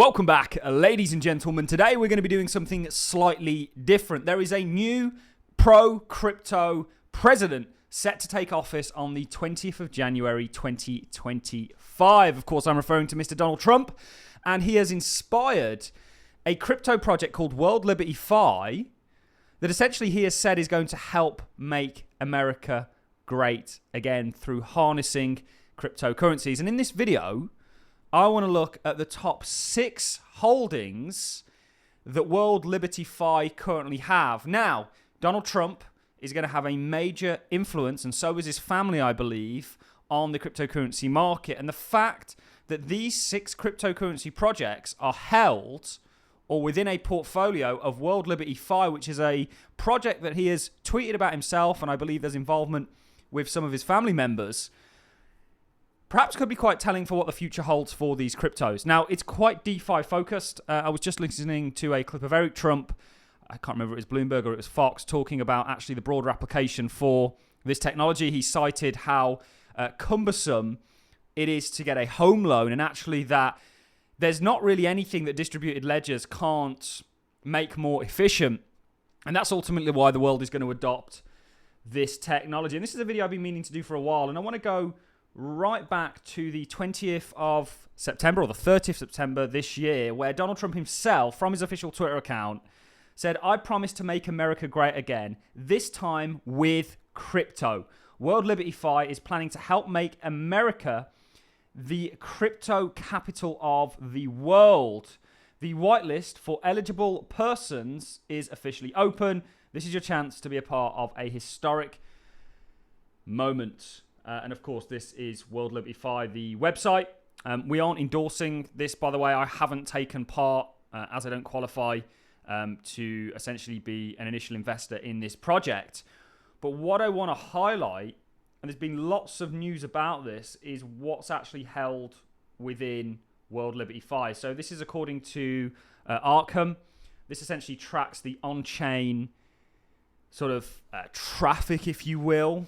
Welcome back, ladies and gentlemen. Today we're going to be doing something slightly different. There is a new pro-crypto president set to take office on the 20th of January 2025. Of course, I'm referring to Mr. Donald Trump, and he has inspired a crypto project called World Liberty Fi that essentially he has said is going to help make America great again through harnessing cryptocurrencies. And in this video, I want to look at the top 6 holdings that World Liberty Fi currently have. Now, Donald Trump is going to have a major influence, and so is his family, I believe, on the cryptocurrency market. And the fact that these 6 cryptocurrency projects are held or within a portfolio of World Liberty Fi, which is a project that he has tweeted about himself, and I believe there's involvement with some of his family members, perhaps could be quite telling for what the future holds for these cryptos. Now, it's quite DeFi focused. I was just listening to a clip of Eric Trump, I can't remember if it was Bloomberg or it was Fox, talking about actually the broader application for this technology. He cited how cumbersome it is to get a home loan, and actually that there's not really anything that distributed ledgers can't make more efficient. And that's ultimately why the world is going to adopt this technology. And this is a video I've been meaning to do for a while, and I want to go right back to the 20th of September or the 30th of September this year, where Donald Trump himself, from his official Twitter account, said, "I promise to make America great again, this time with crypto. World Liberty Fi is planning to help make America the crypto capital of the world. The whitelist for eligible persons is officially open. This is your chance to be a part of a historic moment." And of course, this is World Liberty Fi, the website. We aren't endorsing this, by the way. I haven't taken part, as I don't qualify to essentially be an initial investor in this project. But what I want to highlight, and there's been lots of news about this, is what's actually held within World Liberty Fi. So this is according to Arkham. This essentially tracks the on-chain sort of traffic, if you will.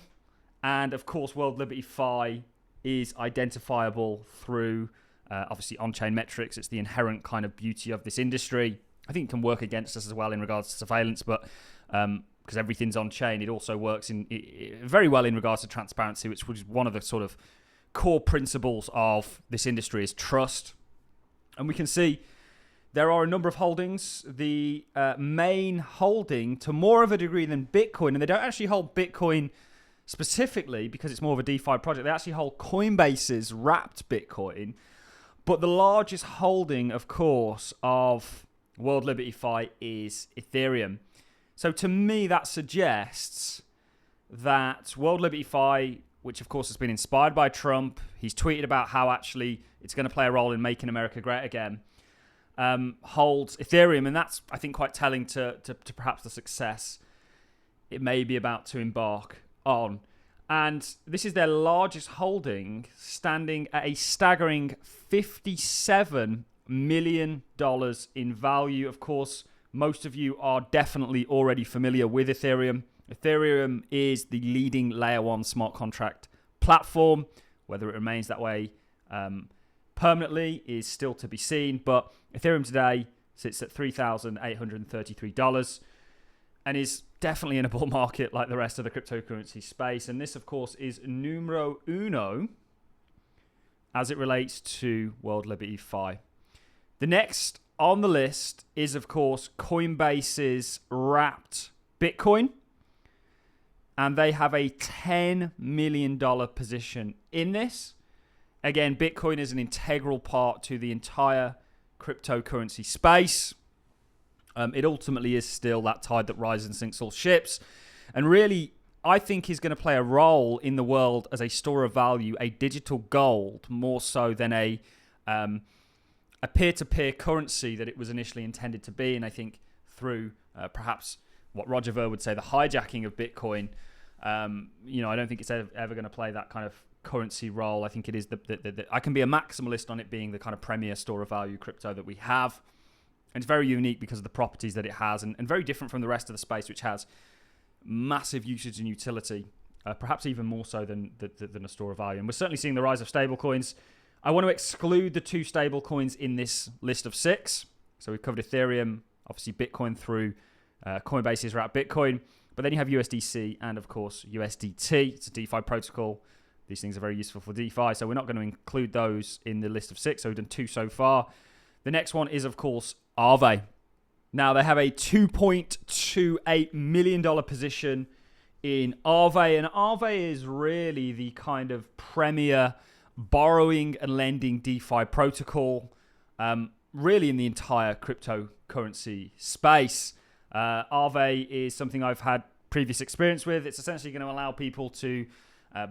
And of course, World Liberty Fi is identifiable through obviously on-chain metrics. It's the inherent kind of beauty of this industry. I think it can work against us as well in regards to surveillance, but because everything's on-chain, it also works very well in regards to transparency, which was one of the sort of core principles of this industry is trust. And we can see there are a number of holdings. The main holding, to more of a degree than Bitcoin, and they don't actually hold Bitcoin specifically because it's more of a DeFi project. They actually hold Coinbase's wrapped Bitcoin. But the largest holding, of course, of World Liberty Fi is Ethereum. So to me, that suggests that World Liberty Fi, which of course has been inspired by Trump, he's tweeted about how actually it's going to play a role in making America great again, holds Ethereum. And that's, I think, quite telling to perhaps the success it may be about to embark on. And this is their largest holding, standing at a staggering $57 million in value. Of course, most of you are definitely already familiar with Ethereum. Ethereum is the leading layer 1 smart contract platform. Whether it remains that way permanently is still to be seen, but Ethereum today sits at $3,833 and is definitely in a bull market like the rest of the cryptocurrency space. And this, of course, is numero uno as it relates to World Liberty Fi. The next on the list is, of course, Coinbase's wrapped Bitcoin. And they have a $10 million position in this. Again, Bitcoin is an integral part to the entire cryptocurrency space. It ultimately is still that tide that rises and sinks all ships. And really, I think is going to play a role in the world as a store of value, a digital gold, more so than a peer-to-peer currency that it was initially intended to be. And I think through perhaps what Roger Ver would say, the hijacking of Bitcoin, I don't think it's ever going to play that kind of currency role. I think it is I can be a maximalist on it being the kind of premier store of value crypto that we have. And it's very unique because of the properties that it has, and very different from the rest of the space, which has massive usage and utility, perhaps even more so than a store of value. And we're certainly seeing the rise of stablecoins. I want to exclude the 2 stable coins in this list of 6. So we've covered Ethereum, obviously Bitcoin through Coinbase's route Bitcoin. But then you have USDC and, of course, USDT. It's a DeFi protocol. These things are very useful for DeFi. So we're not going to include those in the list of 6. So we've done 2 so far. The next one is, of course, Aave. Now, they have a $2.28 million position in Aave. And Aave is really the kind of premier borrowing and lending DeFi protocol, really in the entire cryptocurrency space. Aave is something I've had previous experience with. It's essentially going to allow people to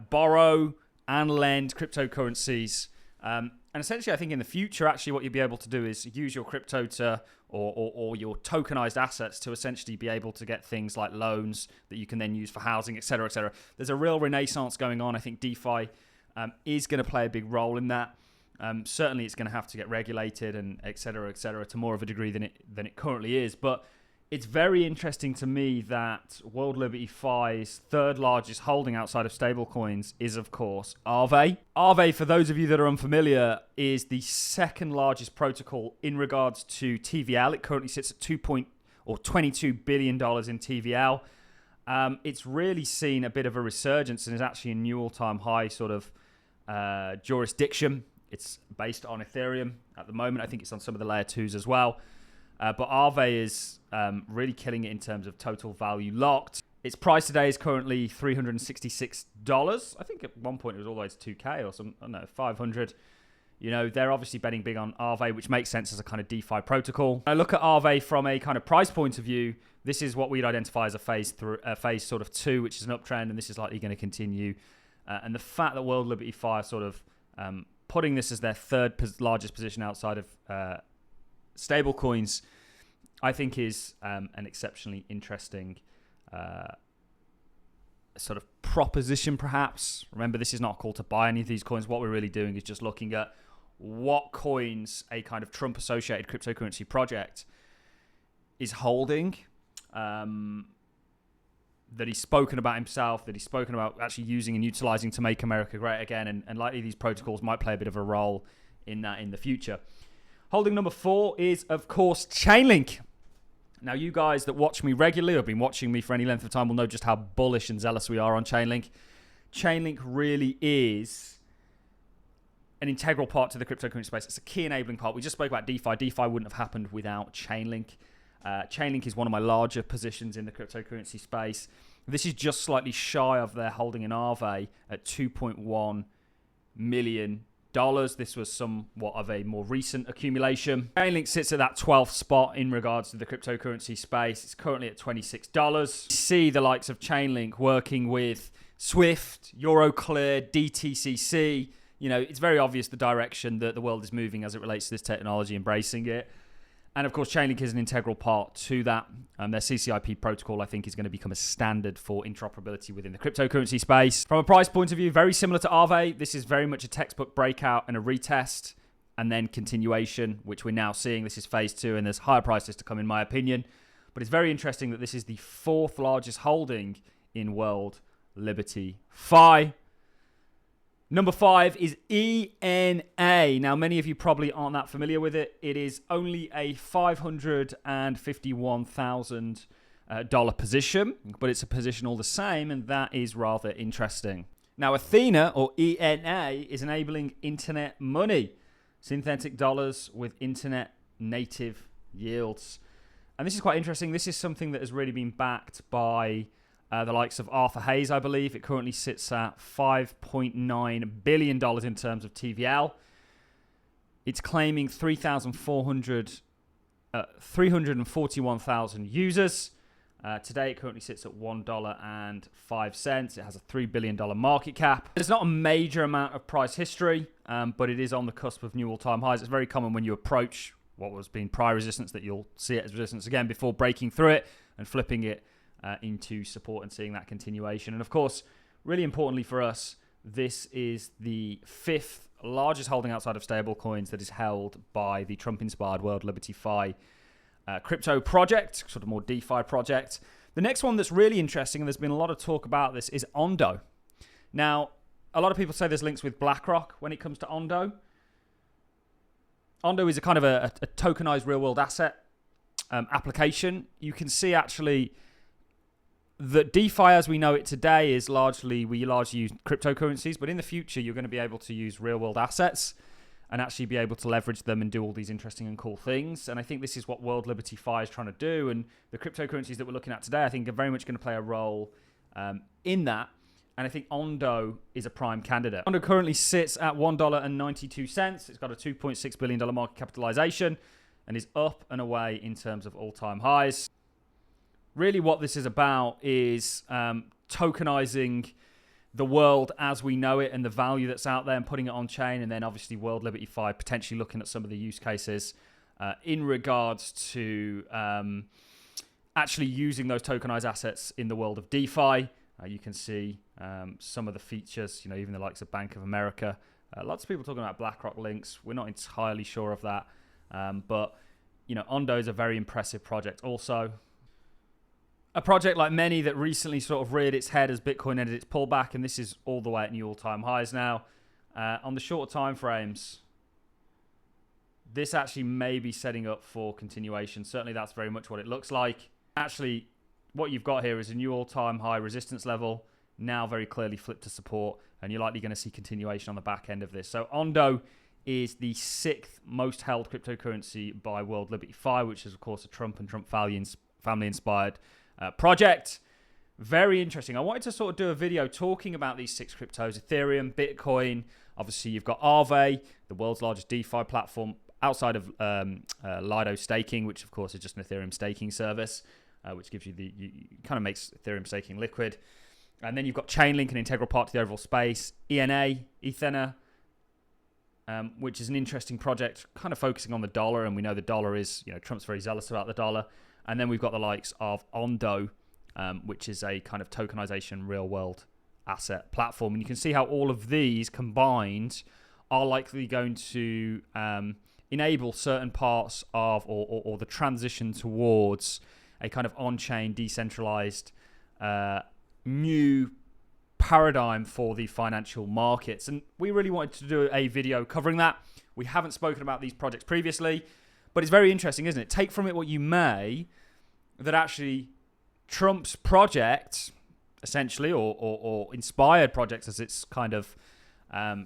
borrow and lend cryptocurrencies. And essentially, I think in the future, actually, what you'll be able to do is use your crypto to, or your tokenized assets to essentially be able to get things like loans that you can then use for housing, et cetera, et cetera. There's a real renaissance going on. I think DeFi is going to play a big role in that. Certainly, it's going to have to get regulated and et cetera, to more of a degree than it currently is. But it's very interesting to me that World Liberty Fi's 3rd largest holding outside of stablecoins is, of course, Aave. Aave, for those of you that are unfamiliar, is the 2nd largest protocol in regards to TVL. It currently sits at $22 billion in TVL. It's really seen a bit of a resurgence and is actually a new all-time high sort of jurisdiction. It's based on Ethereum at the moment. I think it's on some of the layer 2s as well. But Aave is really killing it in terms of total value locked. Its price today is currently $366. I think at one point it was all the way to 2K or some, I don't know, 500. You know, they're obviously betting big on Aave, which makes sense as a kind of DeFi protocol. I look at Aave from a kind of price point of view. This is what we'd identify as a phase sort of 2, which is an uptrend, and this is likely going to continue. And the fact that World Liberty Fi sort of putting this as their 3rd largest position outside of stable coins, I think is an exceptionally interesting sort of proposition, perhaps. Remember, this is not a call to buy any of these coins. What we're really doing is just looking at what coins a kind of Trump-associated cryptocurrency project is holding, that he's spoken about himself, that he's spoken about actually using and utilizing to make America great again, and likely these protocols might play a bit of a role in that in the future. Holding number 4 is, of course, Chainlink. Now, you guys that watch me regularly or have been watching me for any length of time will know just how bullish and zealous we are on Chainlink. Chainlink really is an integral part to the cryptocurrency space. It's a key enabling part. We just spoke about DeFi. DeFi wouldn't have happened without Chainlink. Chainlink is one of my larger positions in the cryptocurrency space. This is just slightly shy of their holding in Aave at $2.1 million. This was somewhat of a more recent accumulation. Chainlink sits at that 12th spot in regards to the cryptocurrency space. It's currently at $26. You see the likes of Chainlink working with Swift, Euroclear, DTCC. You know, it's very obvious the direction that the world is moving as it relates to this technology, embracing it. And of course, Chainlink is an integral part to that. Their CCIP protocol, I think, is going to become a standard for interoperability within the cryptocurrency space. From a price point of view, very similar to Aave. This is very much a textbook breakout and a retest, and then continuation, which we're now seeing. This is phase 2, and there's higher prices to come, in my opinion. But it's very interesting that this is the 4th largest holding in World Liberty Fi. Number 5 is ENA. Now, many of you probably aren't that familiar with it. It is only a $551,000 position, but it's a position all the same, and that is rather interesting. Now, Athena, or ENA, is enabling internet money, synthetic dollars with internet native yields. And this is quite interesting. This is something that has really been backed by the likes of Arthur Hayes, I believe. It currently sits at $5.9 billion in terms of TVL. It's claiming 341,000 users. Today, it currently sits at $1.05. It has a $3 billion market cap. There's not a major amount of price history, but it is on the cusp of new all-time highs. It's very common when you approach what was being prior resistance that you'll see it as resistance again before breaking through it and flipping it into support and seeing that continuation. And of course, really importantly for us, this is the 5th largest holding outside of stablecoins that is held by the Trump-inspired World Liberty Fi crypto project, sort of more DeFi project. The next one that's really interesting, and there's been a lot of talk about this, is Ondo. Now, a lot of people say there's links with BlackRock when it comes to Ondo. Ondo is a kind of a tokenized real-world asset application. You can see actually that DeFi as we know it today is we largely use cryptocurrencies, but in the future you're going to be able to use real-world assets and actually be able to leverage them and do all these interesting and cool things. And I think this is what World Liberty Fi is trying to do. And the cryptocurrencies that we're looking at today, I think, are very much going to play a role in that. And I think Ondo is a prime candidate. Ondo currently sits at $1.92. It's got a $2.6 billion market capitalization and is up and away in terms of all-time highs. Really what this is about is tokenizing the world as we know it and the value that's out there and putting it on chain. And then obviously World Liberty Fi potentially looking at some of the use cases in regards to actually using those tokenized assets in the world of DeFi. You can see some of the features, even the likes of Bank of America. Lots of people talking about BlackRock links. We're not entirely sure of that. But, Ondo is a very impressive project also. A project like many that recently sort of reared its head as Bitcoin ended its pullback, and this is all the way at new all-time highs now. On the shorter time frames, this actually may be setting up for continuation. Certainly that's very much what it looks like. Actually, what you've got here is a new all-time high resistance level, now very clearly flipped to support, and you're likely going to see continuation on the back end of this. So Ondo is the 6th most held cryptocurrency by World Liberty Fi, which is, of course, a Trump and Trump family-inspired project. Very interesting. I wanted to sort of do a video talking about these 6 cryptos: Ethereum, Bitcoin. Obviously, you've got Aave, the world's largest DeFi platform outside of Lido staking, which of course is just an Ethereum staking service, which gives you kind of makes Ethereum staking liquid. And then you've got Chainlink, an integral part to the overall space. Ethena, which is an interesting project, kind of focusing on the dollar, and we know the dollar is, Trump's very zealous about the dollar. And then we've got the likes of Ondo, which is a kind of tokenization real-world asset platform. And you can see how all of these combined are likely going to enable certain parts of or the transition towards a kind of on-chain, decentralized, new paradigm for the financial markets. And we really wanted to do a video covering that. We haven't spoken about these projects previously, but it's very interesting, isn't it? Take from it what you may, that actually Trump's project, essentially, or inspired projects as it's kind of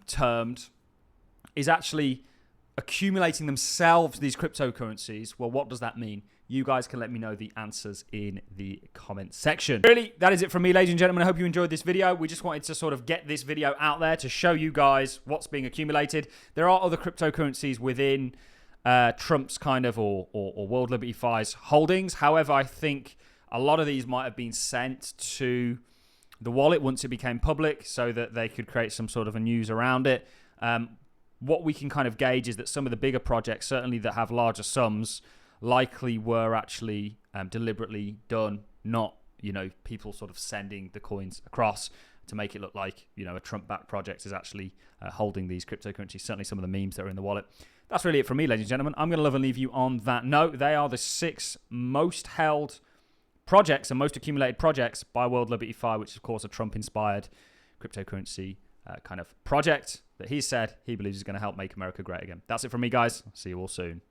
termed, is actually accumulating themselves these cryptocurrencies. Well, what does that mean? You guys can let me know the answers in the comment section. Really, that is it from me, ladies and gentlemen. I hope you enjoyed this video. We just wanted to sort of get this video out there to show you guys what's being accumulated. There are other cryptocurrencies within Trump's kind of or World Liberty Fi's holdings. However, I think a lot of these might have been sent to the wallet once it became public so that they could create some sort of a news around it. What we can kind of gauge is that some of the bigger projects, certainly that have larger sums, likely were actually deliberately done, not, people sort of sending the coins across to make it look like, a Trump-backed project is actually holding these cryptocurrencies, certainly some of the memes that are in the wallet. That's really it from me, ladies and gentlemen. I'm going to love and leave you on that note. They are the 6 most held projects and most accumulated projects by World Liberty Fi, which is, of course, a Trump-inspired cryptocurrency kind of project that he said he believes is going to help make America great again. That's it from me, guys. See you all soon.